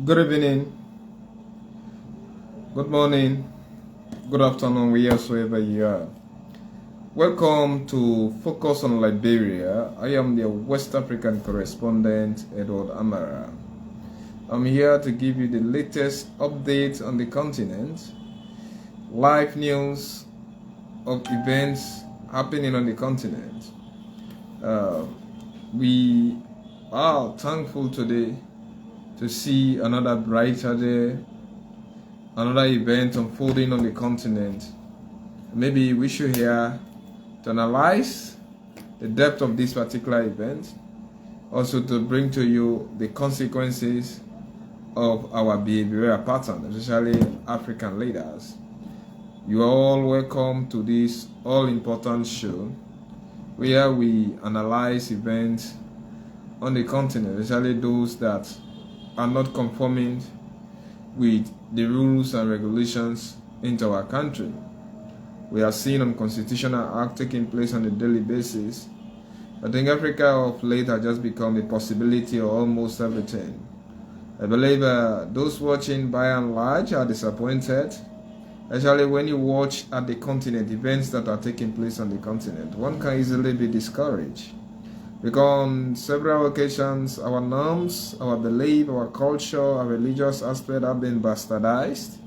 Good evening, good morning, good afternoon, wherever you are. Welcome to Focus on Liberia. I am the West African correspondent, Edward Amara. I'm here to give you the latest updates on the continent, live news of events happening on the continent. We are thankful today to see another brighter day, another event unfolding on the continent. Maybe we should hear to analyze the depth of this particular event, also to bring to you the consequences of our behavioral pattern, especially African leaders. You are all welcome to this all-important show where we analyze events on the continent, especially those that are not conforming with the rules and regulations into our country. We are seeing unconstitutional acts taking place on a daily basis. I think Africa of late has just become a possibility of almost everything. I believe those watching by and large are disappointed, especially when you watch at the continent events that are taking place on the continent. One can easily be discouraged, because on several occasions, our norms, our belief, our culture, our religious aspect have been bastardized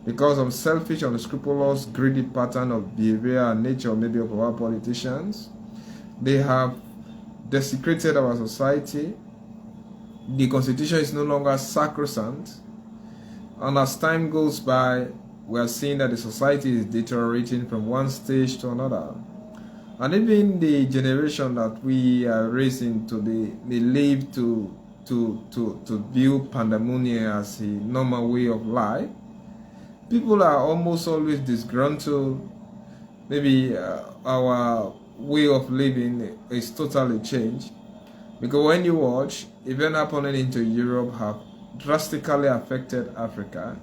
because of selfish, unscrupulous, greedy pattern of behavior and nature, maybe of our politicians. They have desecrated our society. The constitution is no longer sacrosanct. And as time goes by, we are seeing that the society is deteriorating from one stage to another. And even the generation that we are raising today, they live to view pandemonium as a normal way of life. People are almost always disgruntled. Maybe our way of living is totally changed. Because when you watch, events happening into Europe have drastically affected Africa,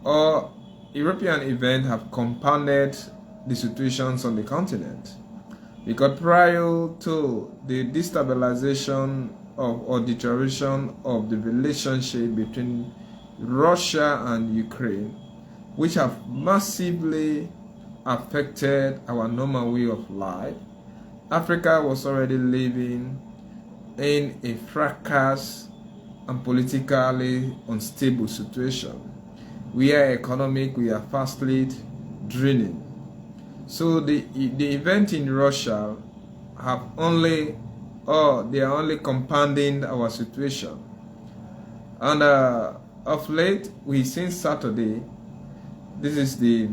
or European events have compounded the situations on the continent. Because prior to the destabilization or deterioration of the relationship between Russia and Ukraine, which have massively affected our normal way of life, Africa was already living in a fracas and politically unstable situation. We are economic, we are fastly draining. So the event in Russia they are only compounding our situation. And of late, since Saturday, this is the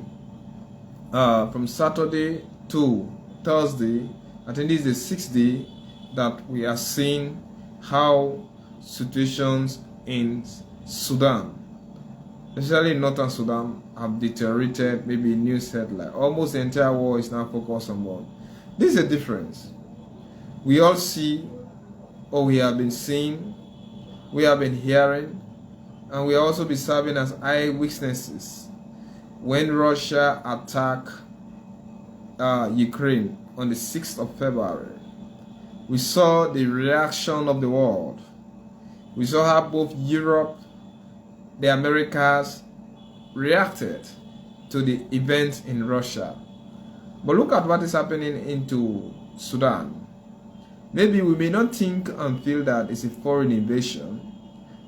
from Saturday to Thursday, I think this is the 6th day that we are seeing how situations in Sudan, especially in northern Sudan, have deteriorated. Maybe news headline. Almost the entire war is now focused on war. This is a difference. We all see, or we have been seeing, we have been hearing, and we also be serving as eyewitnesses when Russia attacked Ukraine on the 6th of February. We saw the reaction of the world. We saw how both Europe, the Americas, reacted to the events in Russia. But look at what is happening into Sudan. Maybe we may not think and feel that it's a foreign invasion,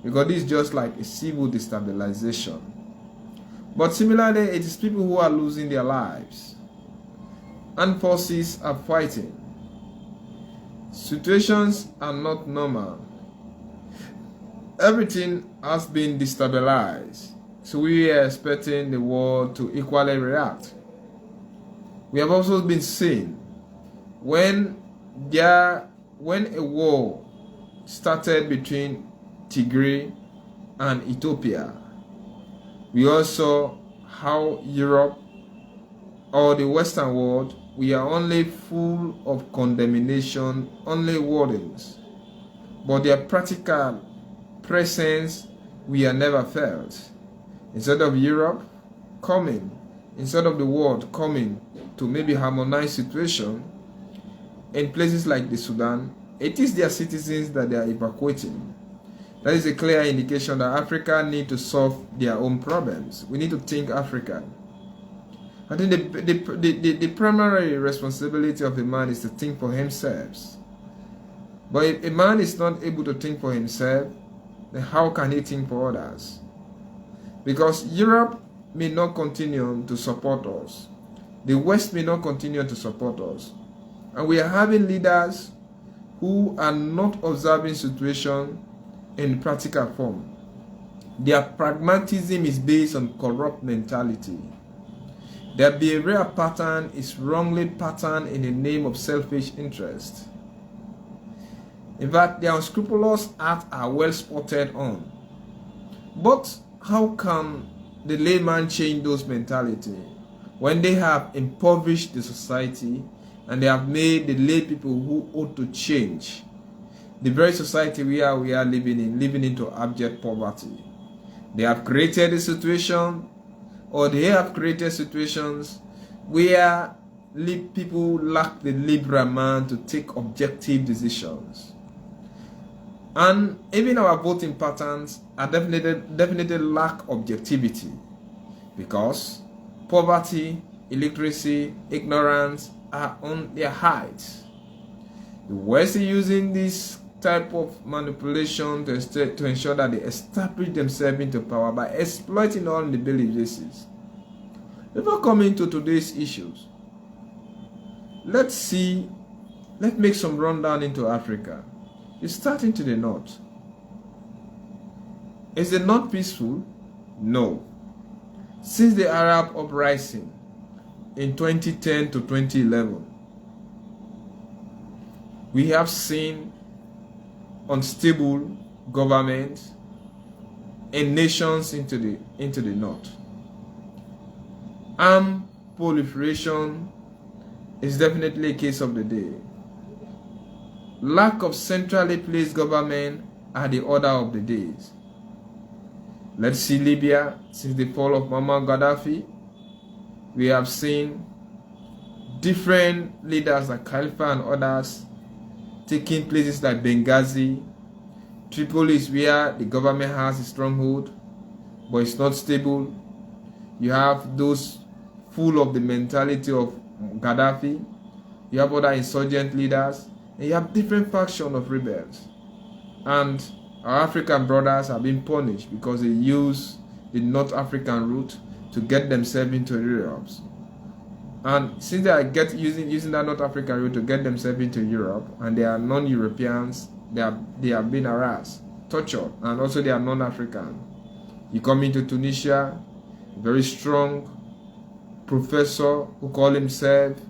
because this is just like a civil destabilization. But similarly, it is people who are losing their lives, and forces are fighting. Situations are not normal. Everything has been destabilized. So we are expecting the world to equally react. We have also been seeing when a war started between Tigray and Ethiopia, we also saw how Europe or the Western world, we are only full of condemnation, only wordings, but their practical presence we are never felt. Instead of Europe coming, instead of the world coming to maybe harmonize situation in places like the Sudan, it is their citizens that they are evacuating. That is a clear indication that Africa need to solve their own problems. We need to think African. I think the primary responsibility of a man is to think for himself. But if a man is not able to think for himself, then how can he think for others? Because Europe may not continue to support us. The West may not continue to support us. And we are having leaders who are not observing situation in practical form. Their pragmatism is based on corrupt mentality. Their behavioral pattern is wrongly patterned in the name of selfish interest. In fact, their unscrupulous acts are well spotted on. But how can the layman change those mentality when they have impoverished the society and they have made the lay people who ought to change the very society we are living into abject poverty? They have created a situation, or they have created situations where people lack the liberal man to take objective decisions. And even our voting patterns are definitely lack objectivity, because poverty, illiteracy, ignorance are on their heights. The West is using this type of manipulation to ensure that they establish themselves into power by exploiting all the daily basis. Before coming to today's issues, let's make some rundown into Africa. It's starting to the north. Is the north peaceful? No. Since the Arab uprising in 2010 to 2011, we have seen unstable government in nations into the north. Armed proliferation is definitely a case of the day. Lack of centrally placed government are the order of the days. Let's see Libya. Since the fall of Muammar Gaddafi, we have seen different leaders like Khalifa and others taking places like Benghazi. Tripoli is where the government has a stronghold, but it's not stable. You have those full of the mentality of Gaddafi. You have other insurgent leaders. And you have different factions of rebels. And our African brothers have been punished because they use the North African route to get themselves into Europe. And since they are using that North African route to get themselves into Europe, and they are non-Europeans, they have been harassed, tortured, and also they are non-African. You come into Tunisia, a very strong professor who call himself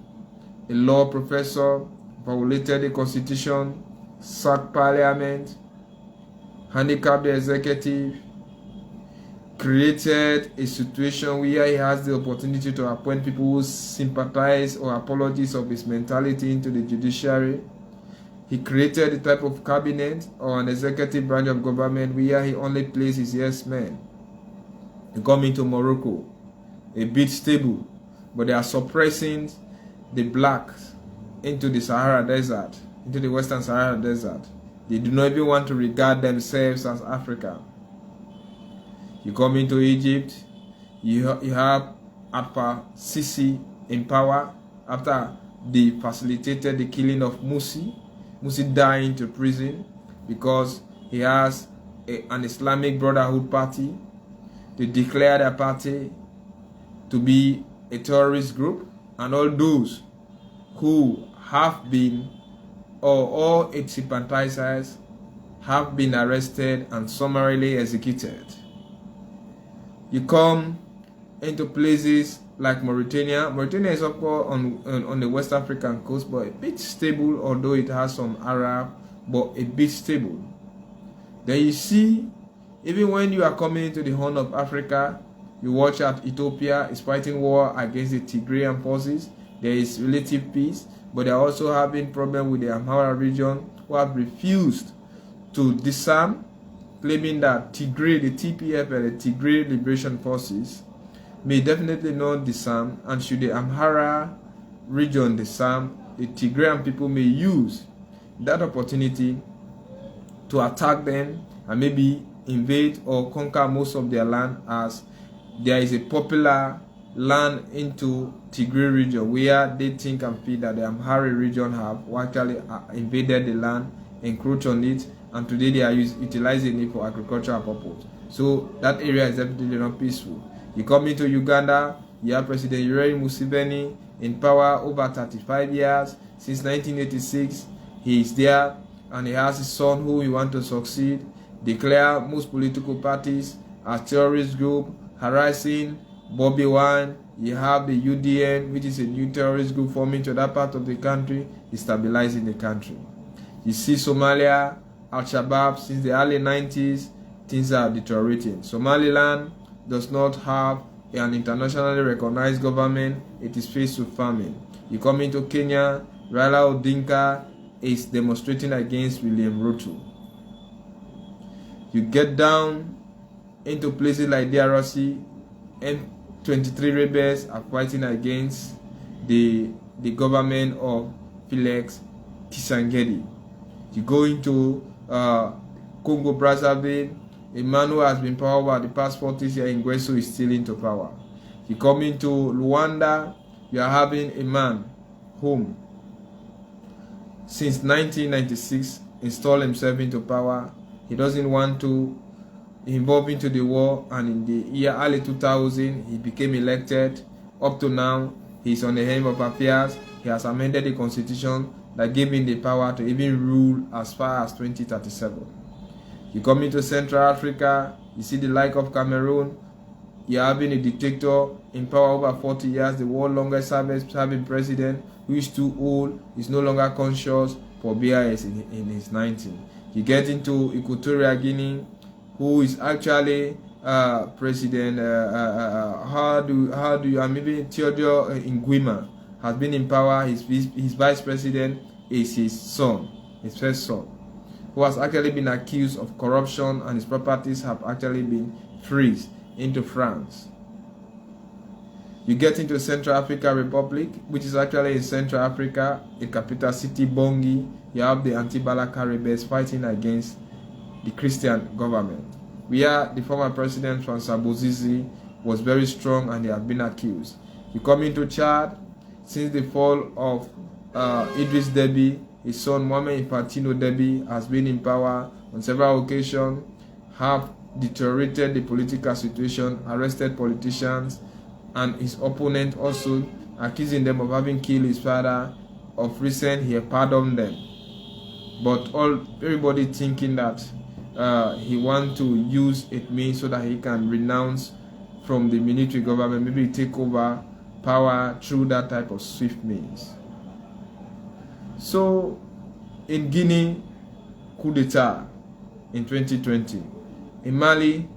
a law professor, violated the constitution, sacked parliament, handicapped the executive, created a situation where he has the opportunity to appoint people who sympathize or apologies of his mentality into the judiciary. He created a type of cabinet or an executive branch of government where he only places yes men. He come into Morocco, a bit stable, but they are suppressing the blacks into the Sahara Desert, into the Western Sahara Desert. They do not even want to regard themselves as Africa. You come into Egypt, you have Alpha Sisi in power after they facilitated the killing of Musi. Musi died into prison because he has an Islamic Brotherhood party. They declare their party to be a terrorist group, and all those who have been, or all its sympathizers have been arrested and summarily executed. You come into places like Mauritania. Mauritania is of course on the West African coast, but a bit stable, although it has some Arab, but a bit stable. Then you see, even when you are coming into the Horn of Africa, you watch out Ethiopia is fighting war against the Tigrayan forces. There is relative peace, but they are also having problem with the Amara region, who have refused to disarm, claiming that Tigray, the TPF and the Tigray Liberation Forces may definitely not disarm, and should the Amhara region disarm, the Tigrayan people may use that opportunity to attack them and maybe invade or conquer most of their land, as there is a popular land into Tigray region where they think and feel that the Amara region have actually invaded the land, encroached on it, and today they are utilizing it for agricultural purpose. So that area is definitely not peaceful. You come into Uganda, you have President Museveni in power over 35 years. Since 1986, he is there, and he has his son who he wants to succeed. Declare most political parties as terrorist group, harassing Bobby Wine. You have the UDN, which is a new terrorist group forming to that part of the country, destabilizing the country. You see Somalia, Al-Shabaab, since the early 90s, things are deteriorating. Somaliland does not have an internationally recognized government. It is faced with famine. You come into Kenya, Raila Odinga is demonstrating against William Ruto. You get down into places like DRC, M23 rebels are fighting against the government of Felix Tshisekedi. You go into Congo Brazzaville, a man who has been power over the past 40 years in Guesso is still into power. You come into Rwanda, you are having a man whom since 1996 installed himself into power. He doesn't want to involve into the war, and in the year early 2000 he became elected. Up to now, he's on the helm of affairs. He has amended the constitution that gave him the power to even rule as far as 2037. You come into Central Africa, you see the like of Cameroon. You're having a dictator in power over 40 years, the world's longest serving president, who is too old, is no longer conscious, for BIS in his 90s. You get into Equatorial Guinea, who is actually president, maybe Theodore Nguema has been in power. His vice president is his son, his first son, who has actually been accused of corruption, and his properties have actually been freezed into France. You get into Central African Republic, which is actually in Central Africa, the capital city Bongi. You have the anti-Balaka rebels fighting against the Christian government, where the former president Francois Bozizi was very strong and they have been accused. You come into Chad, since the fall of Idris Deby, his son Mohamed Infantino Deby has been in power on several occasions, have deteriorated the political situation, arrested politicians, and his opponent also, accusing them of having killed his father. Of recent, he pardoned them, but everybody thinking that he wants to use it means so that he can renounce from the military government, maybe take over power through that type of swift means. So in Guinea, coup d'etat in 2020, in Mali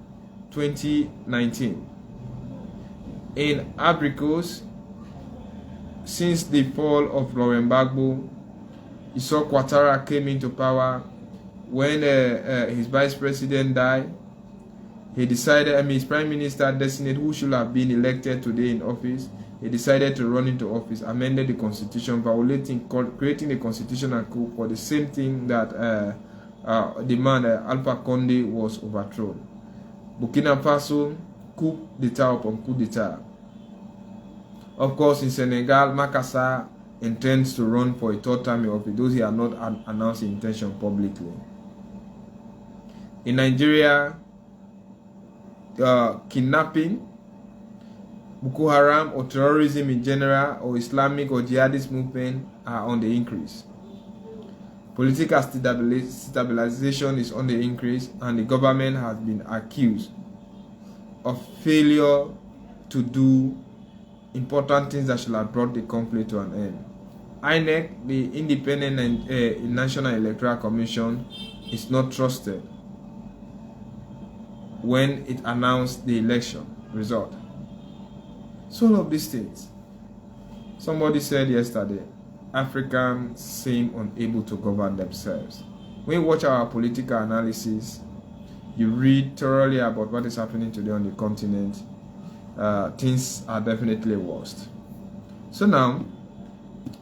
2019, in Abricos, since the fall of Laurent Gbagbo, you saw Ouattara came into power. When his vice president died, he decided, his prime minister designated who should have been elected today in office, he decided to run into office, amended the constitution, creating a constitutional coup for the same thing that the man Alpha Conde was overthrown. Burkina Faso, coup d'etat upon coup d'etat. Of course, in Senegal, Macky Sall intends to run for a third term in office, though he has not announced his intention publicly. In Nigeria, kidnapping, Boko Haram, or terrorism in general, or Islamic or jihadist movement are on the increase. Political stabilization is on the increase, and the government has been accused of failure to do important things that should have brought the conflict to an end. INEC, the Independent and National Electoral Commission, is not trusted when it announced the election result. So all of these things. Somebody said yesterday, Africans seem unable to govern themselves. When you watch our political analysis, you read thoroughly about what is happening today on the continent, things are definitely worst. So now,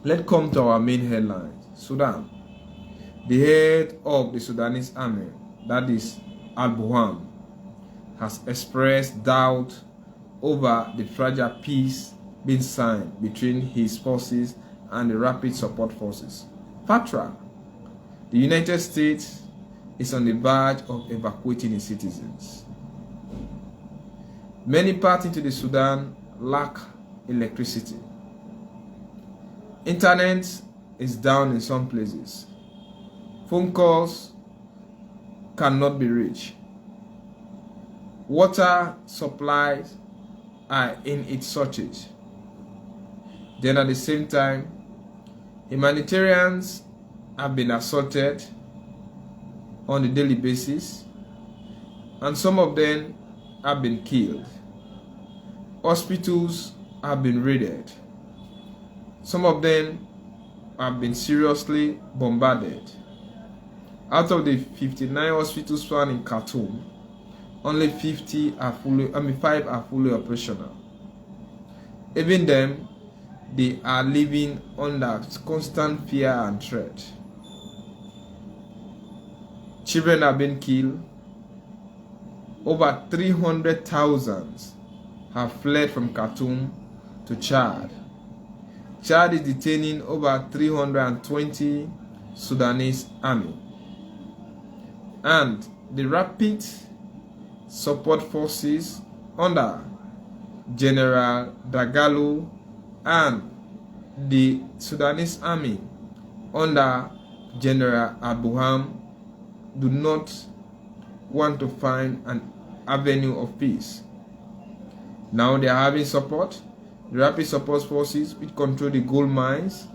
let's come to our main headlines. Sudan. The head of the Sudanese army, that is al-Burhan has expressed doubt over the fragile peace being signed between his forces and the Rapid Support Forces. Patra, the United States is on the verge of evacuating its citizens. Many parts into the Sudan lack electricity. Internet is down in some places. Phone calls cannot be reached. Water supplies are in its shortage. Then at the same time, humanitarians have been assaulted on a daily basis, and some of them have been killed. Hospitals have been raided. Some of them have been seriously bombarded. Out of the 59 hospitals found in Khartoum, only 5 are fully operational. Even them, they are living under constant fear and threat. Children have been killed. Over 300,000 have fled from Khartoum to Chad. Chad is detaining over 320 Sudanese army. And the Rapid Support Forces under General Dagalo and the Sudanese army under General al-Burhan do not want to find an avenue of peace. Now they are having support. The Rapid Support Forces, which control the gold mines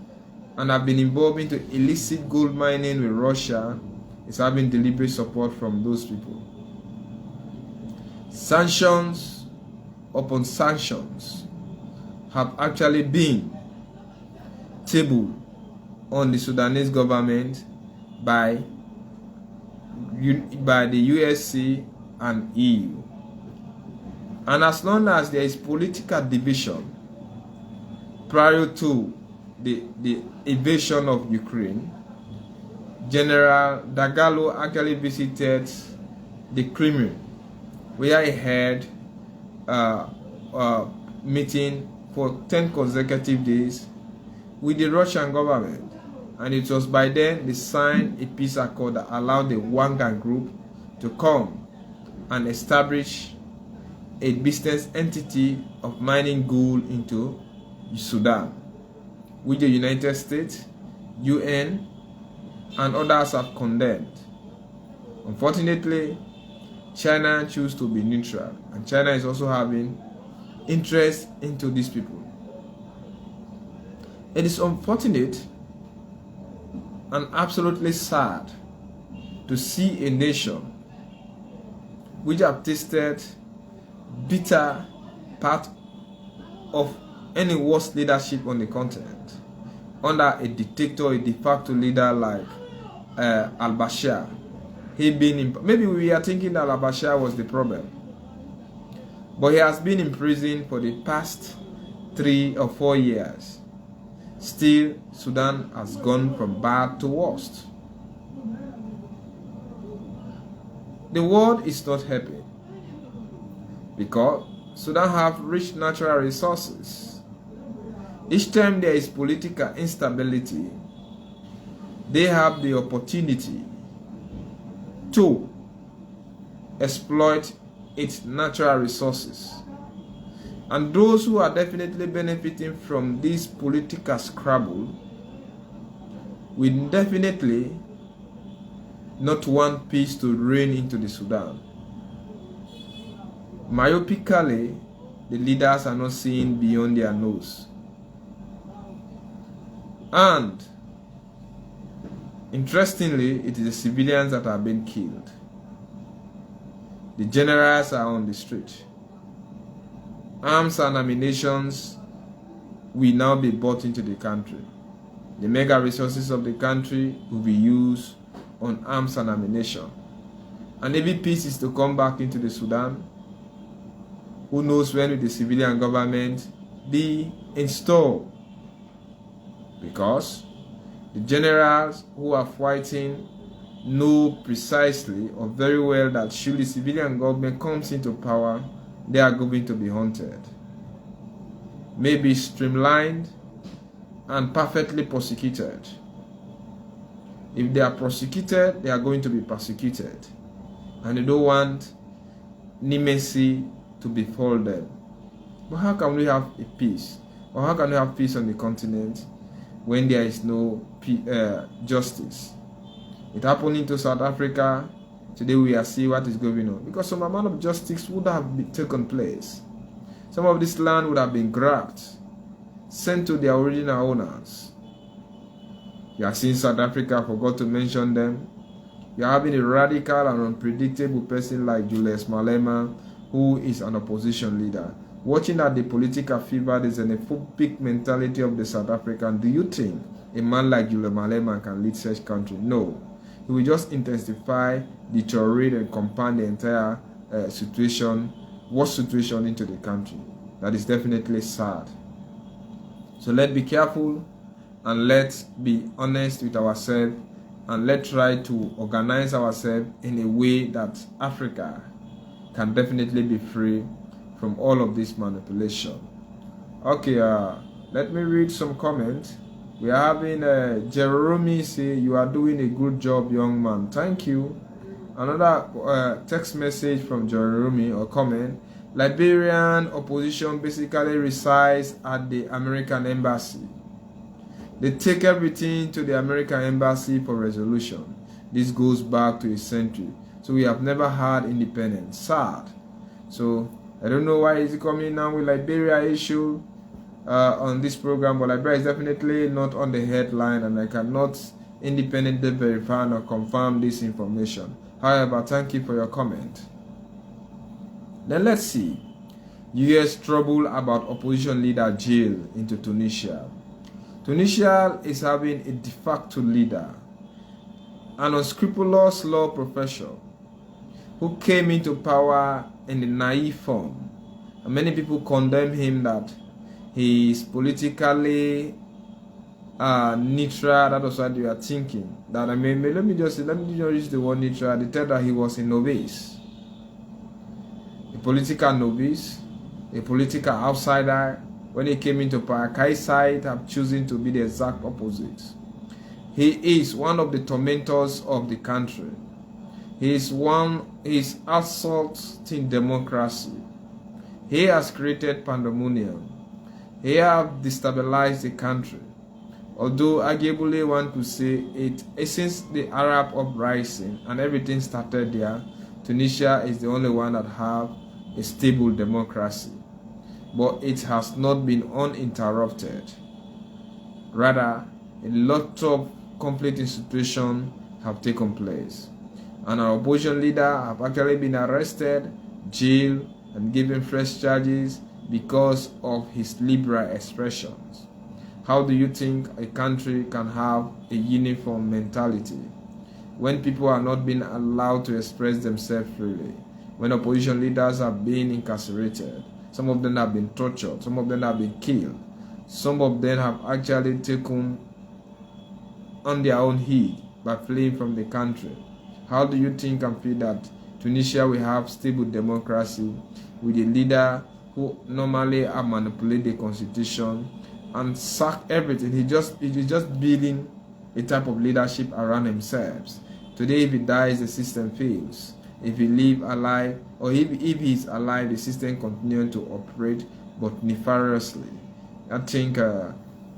and have been involved into illicit gold mining with Russia, is having deliberate support from those people. Sanctions upon sanctions have actually been tabled on the Sudanese government by the USC and EU. And as long as there is political division prior to the invasion of Ukraine, General Dagalo actually visited the Crimea, where he had a meeting for 10 consecutive days with the Russian government. And it was by then they signed a peace accord that allowed the Wagner group to come and establish a business entity of mining gold into Sudan, which the United States, UN, and others have condemned. Unfortunately, China chose to be neutral, and China is also having interest into these people. It is unfortunate and absolutely sad to see a nation which have tasted bitter part of any worst leadership on the continent under a dictator, a de facto leader like al-Bashir. Maybe we are thinking that al-Bashir was the problem, but he has been in prison for the past 3 or 4 years. Still, Sudan has gone from bad to worst. The world is not happy because Sudan have rich natural resources. Each time there is political instability, they have the opportunity to exploit its natural resources. And those who are definitely benefiting from this political scrabble will definitely not want peace to reign into the Sudan. Myopically, the leaders are not seeing beyond their nose. And interestingly, it is the civilians that are being killed. The generals are on the street. Arms and ammunitions will now be brought into the country. The mega resources of the country will be used on arms and ammunition. And if peace is to come back into the Sudan, who knows when will the civilian government be installed? Because the generals who are fighting know precisely or very well that should the civilian government comes into power, they are going to be haunted, maybe streamlined and perfectly prosecuted. If they are prosecuted, they are going to be persecuted, and they don't want nemesis to befall them. But how can we have a peace, or how can we have peace on the continent when there is no justice? It happened into South Africa. Today we are seeing what is going on, because some amount of justice would have taken place. Some of this land would have been grabbed, sent to their original owners. You are seeing South Africa, I forgot to mention them. You are having a radical and unpredictable person like Julius Malema, who is an opposition leader. Watching at the political fever, the xenophobic mentality of the South African, do you think a man like Julius Malema can lead such country? No. He will just intensify, deteriorate, and compound the entire worst situation into the country. That is definitely sad. So let's be careful, and let's be honest with ourselves, and let's try to organize ourselves in a way that Africa can definitely be free from all of this manipulation. Okay, let me read some comments. We are having Jerome say, you are doing a good job, young man. Thank you. Another text message from Jerome or comment. Liberian opposition basically resides at the American embassy. They take everything to the American embassy for resolution. This goes back to a century. So we have never had independence. Sad. So I don't know why is it coming now with Liberia issue on this program, but Liberia is definitely not on the headline, and I cannot independently verify or confirm this information. However, thank you for your comment. Then let's see. US trouble about opposition leader jail into Tunisia. Tunisia is having a de facto leader, an unscrupulous law professor who came into power in a naive form. And many people condemn him that he is politically neutral. That was what they are thinking. That let me just use the word neutral. They tell that he was a novice, a political novice, a political outsider. When he came into power, Kai's side have chosen to be the exact opposite. He is one of the tormentors of the country. He is assaulting democracy. He has created pandemonium. He has destabilized the country. Although arguably one could say it since the Arab uprising and everything started there, Tunisia is the only one that have a stable democracy. But it has not been uninterrupted. Rather, a lot of conflict situations have taken place. And our opposition leader have actually been arrested, jailed, and given fresh charges because of his liberal expressions. How do you think a country can have a uniform mentality when people are not being allowed to express themselves freely? When opposition leaders are being incarcerated, some of them have been tortured, some of them have been killed, some of them have actually taken on their own head by fleeing from the country. How do you think and feel that Tunisia will have stable democracy with a leader who normally manipulate the constitution and sack everything? He's just building a type of leadership around himself. Today, if he dies, the system fails. If he live alive, or if he's alive, the system continues to operate, but nefariously. I think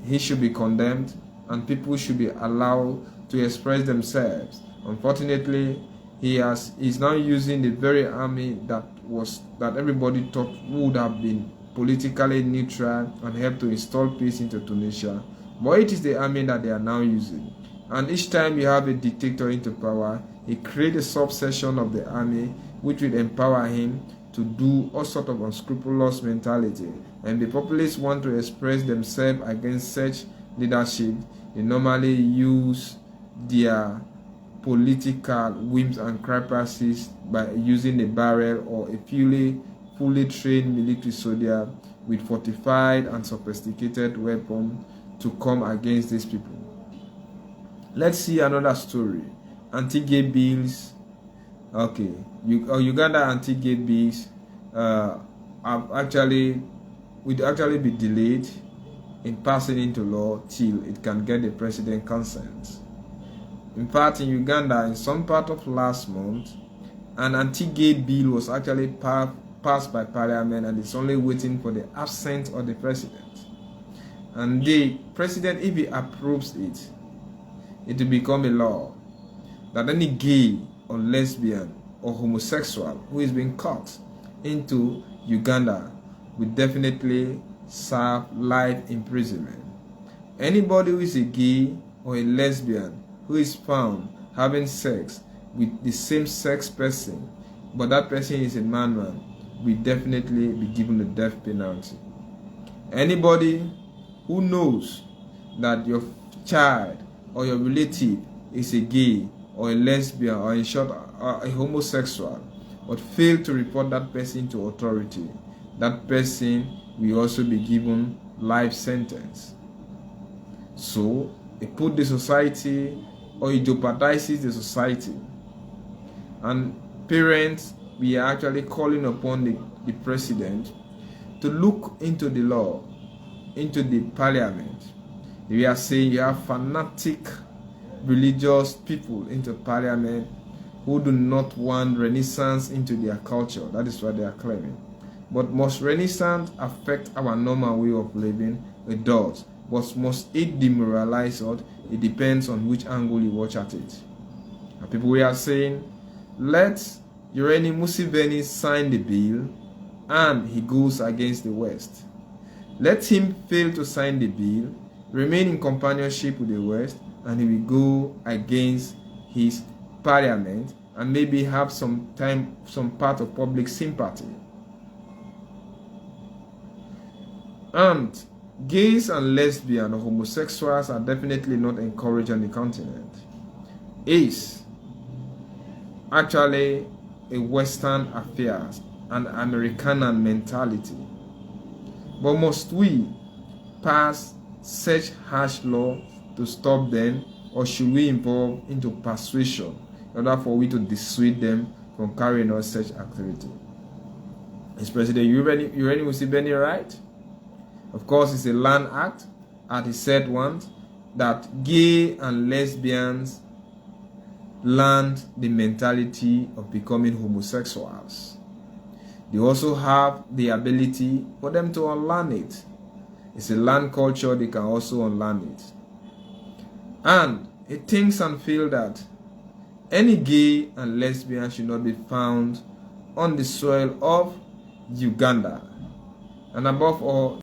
he should be condemned, and people should be allowed to express themselves. Unfortunately, he's now using the very army that everybody thought would have been politically neutral and help to install peace into Tunisia. But it is the army that they are now using. And each time you have a dictator into power, he creates a subsection of the army which will empower him to do all sort of unscrupulous mentality. And the populace want to express themselves against such leadership. They normally use their political whims and caprices by using a barrel or a fully trained military soldier with fortified and sophisticated weapons to come against these people. Let's see another story. anti-gay bills. Okay, Uganda anti-gay bills would actually be delayed in passing into law till it can get the president consent. In fact, in Uganda, in some part of last month, an anti-gay bill was actually passed by parliament, and it's only waiting for the assent of the president. And the president, if he approves it, it will become a law that any gay or lesbian or homosexual who is being caught into Uganda will definitely serve life imprisonment. Anybody who is a gay or a lesbian who is found having sex with the same sex person, but that person is a man, will definitely be given the death penalty. Anybody who knows that your child or your relative is a gay or a lesbian or in short a homosexual, but fail to report that person to authority, that person will also be given life sentence. So it put the society, or it jeopardizes the society. And parents, we are actually calling upon the president to look into the law, into the parliament. We are saying you have fanatic religious people into parliament who do not want renaissance into their culture. That is what they are claiming. But must renaissance affect our normal way of living? It does. But must it demoralize us? It depends on which angle you watch at it. And people, we are saying, let Museveni sign the bill and he goes against the West. Let him fail to sign the bill, remain in companionship with the West, and he will go against his parliament and maybe have some part of public sympathy. And gays and lesbians or homosexuals are definitely not encouraged on the continent. It's actually a Western affair, an American mentality. But must we pass such harsh law to stop them, or should we involve into persuasion in order for we to dissuade them from carrying out such activity? Is President Yoweri Museveni right? Of course, it's a land act, as he said once, that gay and lesbians learned the mentality of becoming homosexuals. They also have the ability for them to unlearn it. It's a land culture, they can also unlearn it. And he thinks and feels that any gay and lesbian should not be found on the soil of Uganda. And above all,